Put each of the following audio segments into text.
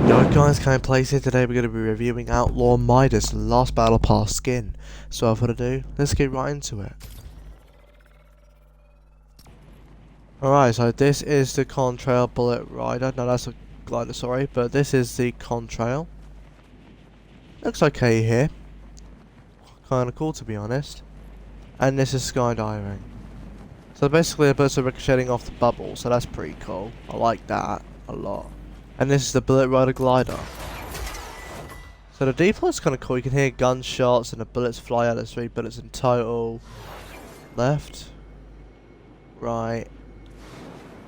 Yo guys, Kind Place here. Today we're going to be reviewing Outlaw Midas, the last Battle Pass skin. So without further ado, let's get right into it. Alright, so this is the Contrail Bullet Rider. No, that's a glider, sorry. But this is the Contrail. Looks okay here. Kinda cool to be honest. And this is skydiving. So basically the bullets are ricocheting off the bubble, so that's pretty cool. I like that a lot. And this is the Bullet Rider glider. So the default's kind of cool. You can hear gunshots and the bullets fly out. There's 3 bullets in total. Left, right,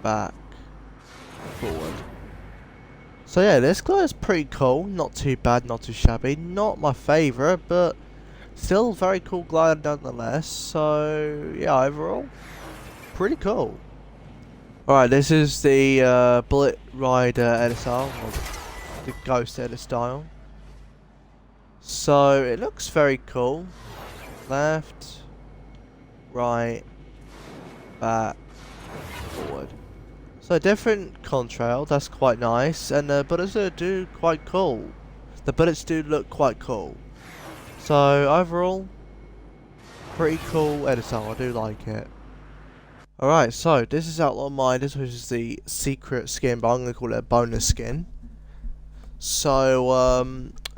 back, forward. So yeah, this glider's pretty cool. Not too bad, not too shabby. Not my favourite, but still very cool glider nonetheless. So yeah, overall, pretty cool. Alright, this is the Bullet Rider edit style, or the Ghost edit style. So it looks very cool. Left, right, back, forward. So different contrail, that's quite nice, and the bullets do quite cool. The bullets do look quite cool. So overall, pretty cool edit style, I do like it. Alright, so this is Outlaw Midas, which is the secret skin, but I'm going to call it a bonus skin. So,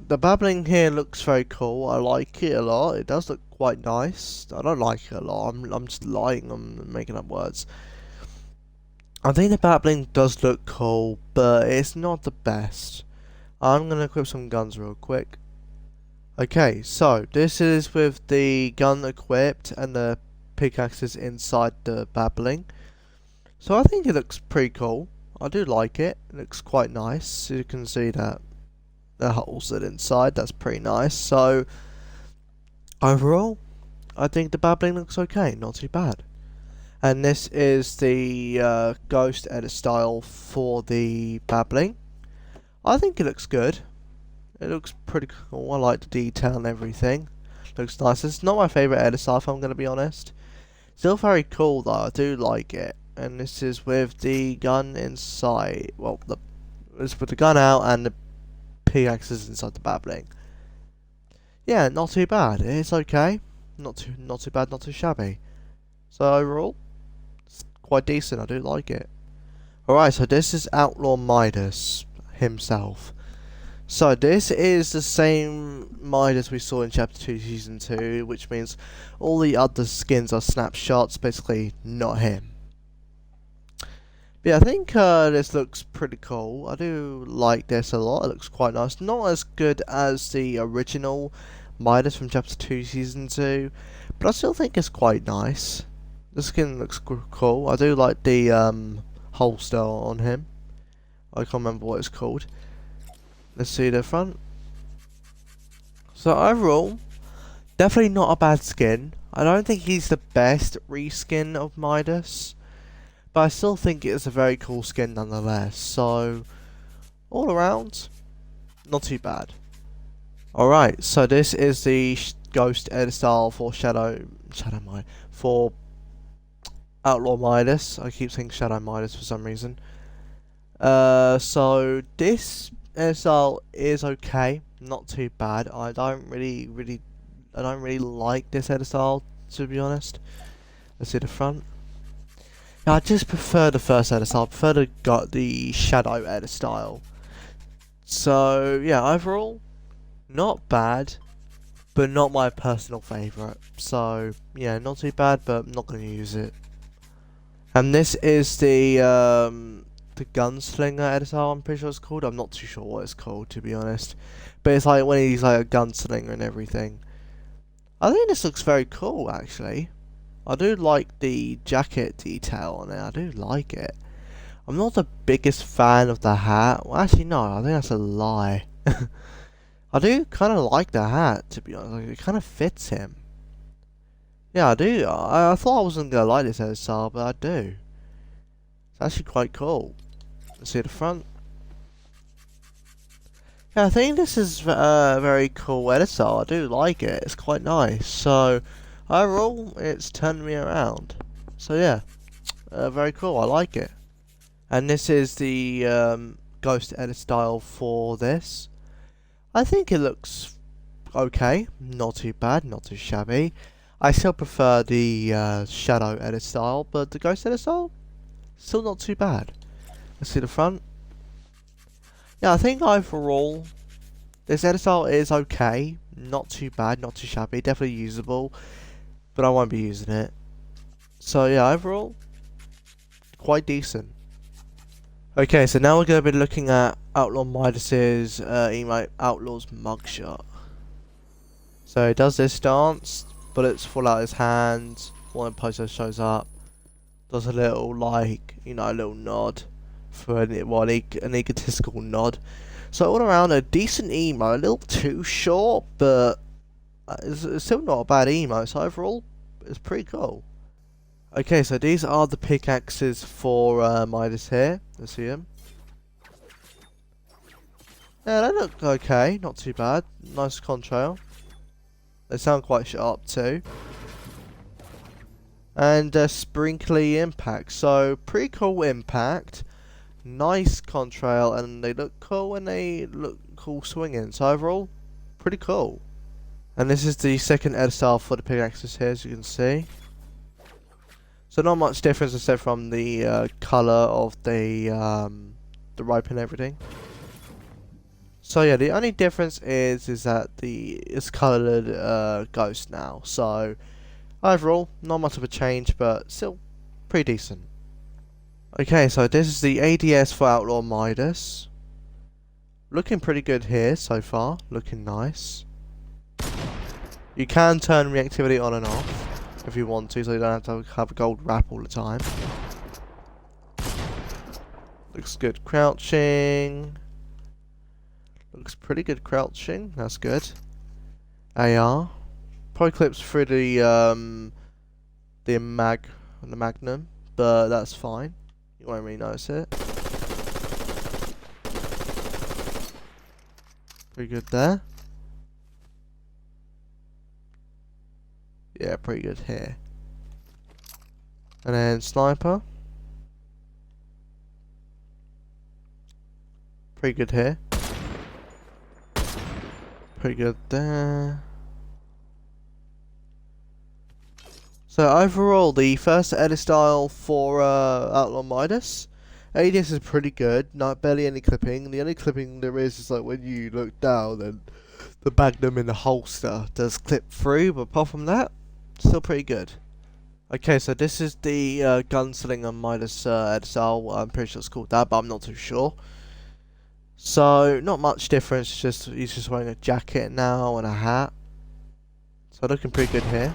the babbling here looks very cool. I like it a lot. It does look quite nice. I don't like it a lot. I'm just lying. I'm making up words. I think the babbling does look cool, but it's not the best. I'm going to equip some guns real quick. Okay, so this is with the gun equipped and the pickaxes inside the babbling. So I think it looks pretty cool. I do like it. It looks quite nice. You can see that the holes that inside. That's pretty nice. So overall, I think the babbling looks okay. Not too bad. And this is the Ghost edit style for the babbling. I think it looks good. It looks pretty cool. I like the detail and everything. Looks nice. It's not my favourite edit style, if I'm going to be honest. Still very cool though. I do like it. And this is with the gun inside. Well, it's with the gun out and the pickaxes inside the babbling. Yeah, not too bad. It's okay. Not too bad. Not too shabby. So overall, it's quite decent. I do like it. Alright, so this is Outlaw Midas himself. So this is the same Midas we saw in Chapter 2 Season 2, which means all the other skins are snapshots, basically not him. But yeah, I think this looks pretty cool. I do like this a lot. It looks quite nice. Not as good as the original Midas from Chapter 2 Season 2, but I still think it's quite nice. The skin looks cool. I do like the holster on him. I can't remember what it's called. Let's see the front. So overall, definitely not a bad skin. I don't think he's the best reskin of Midas, but I still think it's a very cool skin nonetheless. So all around, not too bad. Alright, so this is the Ghost edit style for for Outlaw Midas. I keep saying Shadow Midas for some reason. So this style is okay, not too bad. I don't really like this edit style, to be honest. Let's see the front. Now, I just prefer the first edit style. I prefer the shadow edit style. So yeah, overall, not bad, but not my personal favourite. So yeah, not too bad, but I'm not going to use it. And this is the gunslinger edit style, I'm pretty sure it's called. I'm not too sure what it's called, to be honest. But it's like when he's like a gunslinger and everything. I think this looks very cool, actually. I do like the jacket detail on it. I do like it. I'm not the biggest fan of the hat. Well, actually, no. I think that's a lie. I do kind of like the hat, to be honest. Like, it kind of fits him. Yeah, I do. I thought I wasn't going to like this edit style, but I do. It's actually quite cool. Let's see the front. Yeah, I think this is a very cool edit style. I do like it. It's quite nice. So overall, it's turned me around. So yeah, very cool. I like it. And this is the ghost edit style for this. I think it looks okay, not too bad, not too shabby. I still prefer the shadow edit style, but the ghost edit style, still not too bad. Let's see the front. Yeah, I think overall, this edit style is okay. Not too bad, not too shabby, definitely usable, but I won't be using it. So yeah, overall, quite decent. Okay, so now we're going to be looking at Outlaw Midas's emote, Outlaw's mugshot. So he does this dance, bullets fall out his hands, one poster shows up, does a little like, you know, a little nod, for an egotistical nod. So all around a decent emo, a little too short, but it's still not a bad emo, so overall, it's pretty cool. Okay, so these are the pickaxes for Midas here. Let's see them. Yeah, they look okay, not too bad. Nice contrail. They sound quite sharp too. And sprinkly impact. So pretty cool impact. Nice contrail, and they look cool and they look cool swinging. So overall, pretty cool. And this is the second edit style for the pickaxes here, as you can see. So not much difference except from the colour of the rope and everything. So yeah, the only difference is that it's coloured ghost now. So overall, not much of a change, but still pretty decent. Okay, so this is the ADS for Outlaw Midas. Looking pretty good here so far. Looking nice. You can turn reactivity on and off if you want to, so you don't have to have a gold wrap all the time. Looks good crouching. Looks pretty good crouching. That's good. AR. Probably clips through the magnum, but that's fine. You won't really notice it. Pretty good there. Yeah, pretty good here. And then sniper. Pretty good here. Pretty good there. So overall, the first edit style for Outlaw Midas, ADS is pretty good. Not barely any clipping. The only clipping there is like when you look down and the magnum in the holster does clip through. But apart from that, still pretty good. Okay, so this is the gunslinger Midas edit style. I'm pretty sure it's called that, but I'm not too sure. So not much difference. Just he's just wearing a jacket now and a hat. So looking pretty good here.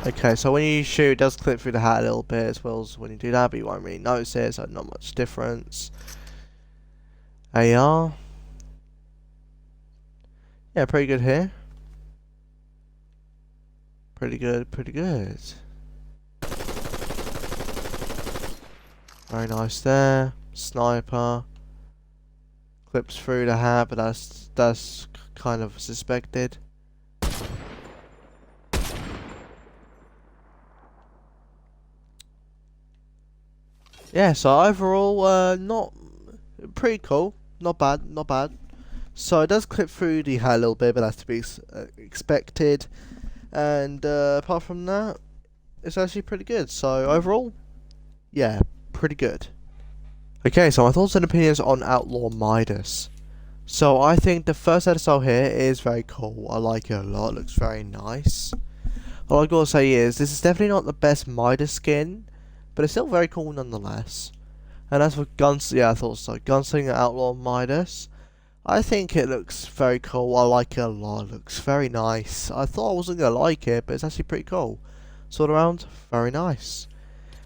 Okay, so when you shoot, it does clip through the hat a little bit as well as when you do that, but you won't really notice it, so not much difference. AR. Yeah, pretty good here. Pretty good, pretty good. Very nice there. Sniper. Clips through the hat, but that's kind of suspected. Yeah, so overall, not pretty cool. Not bad, not bad. So it does clip through the hat a little bit, but that's to be expected. And apart from that, it's actually pretty good. So overall, yeah, pretty good. Okay, so my thoughts and opinions on Outlaw Midas. So I think the first edit style here is very cool. I like it a lot. It looks very nice. All I gotta say is, this is definitely not the best Midas skin, but it's still very cool nonetheless. And as for guns, yeah, I thought so. Gunslinger Outlaw Midas, I think it looks very cool. I like it a lot. It looks very nice. I thought I wasn't gonna like it, but it's actually pretty cool. So all around, very nice.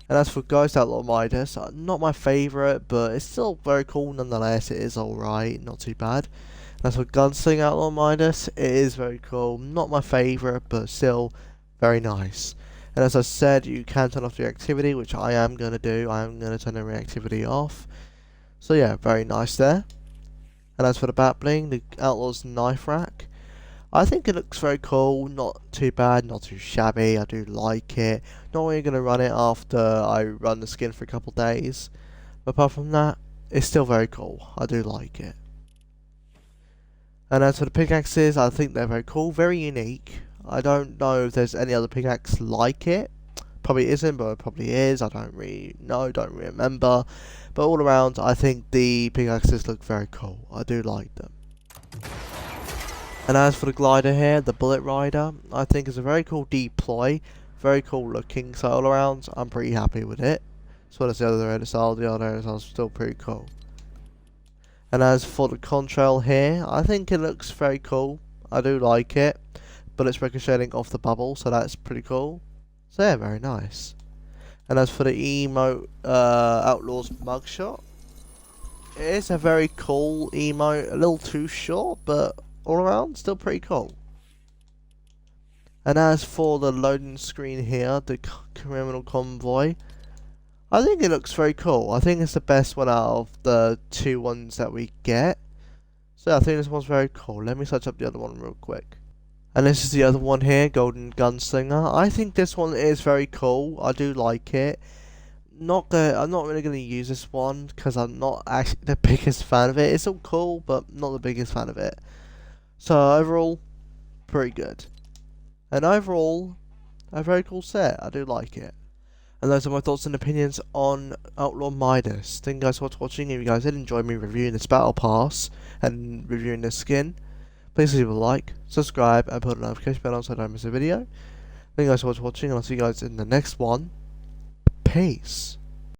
And as for Ghost Outlaw Midas, not my favourite, but it's still very cool nonetheless. It is alright, not too bad. And as for Gunslinger Outlaw Midas, it is very cool. Not my favourite, but still very nice. And as I said, you can turn off the reactivity, which I am going to do. I am going to turn the reactivity off. So yeah, very nice there. And as for the bat bling, the Outlaw's knife rack, I think it looks very cool, not too bad, not too shabby, I do like it. Not really going to run it after I run the skin for a couple days, but apart from that, it's still very cool, I do like it. And as for the pickaxes, I think they're very cool, very unique. I don't know if there's any other pickaxe like it. Probably isn't, but it probably is. I don't really know, don't really remember. But all around, I think the pickaxes look very cool. I do like them. And as for the glider here, the Bullet Rider, I think is a very cool deploy. Very cool looking. So all around, I'm pretty happy with it. As well as the other aerosol, the other aerosol is still pretty cool. And as for the contrail here, I think it looks very cool. I do like it. But it's ricocheting off the bubble, so that's pretty cool. So yeah, very nice. And as for the emote, Outlaw's mugshot, it is a very cool emote. A little too short, but all around, still pretty cool. And as for the loading screen here, the criminal convoy, I think it looks very cool. I think it's the best one out of the two ones that we get. So I think this one's very cool. Let me search up the other one real quick. And this is the other one here, Golden Gunslinger. I think this one is very cool. I do like it. I'm not really going to use this one because I'm not actually the biggest fan of it. It's all cool, but not the biggest fan of it. So overall, pretty good. And overall, a very cool set. I do like it. And those are my thoughts and opinions on Outlaw Midas. Thank you guys for watching. If you guys did enjoy me reviewing this battle pass and reviewing this skin, please leave a like, subscribe, and put a notification bell on so I don't miss a video. Thank you guys for watching, and I'll see you guys in the next one. Peace.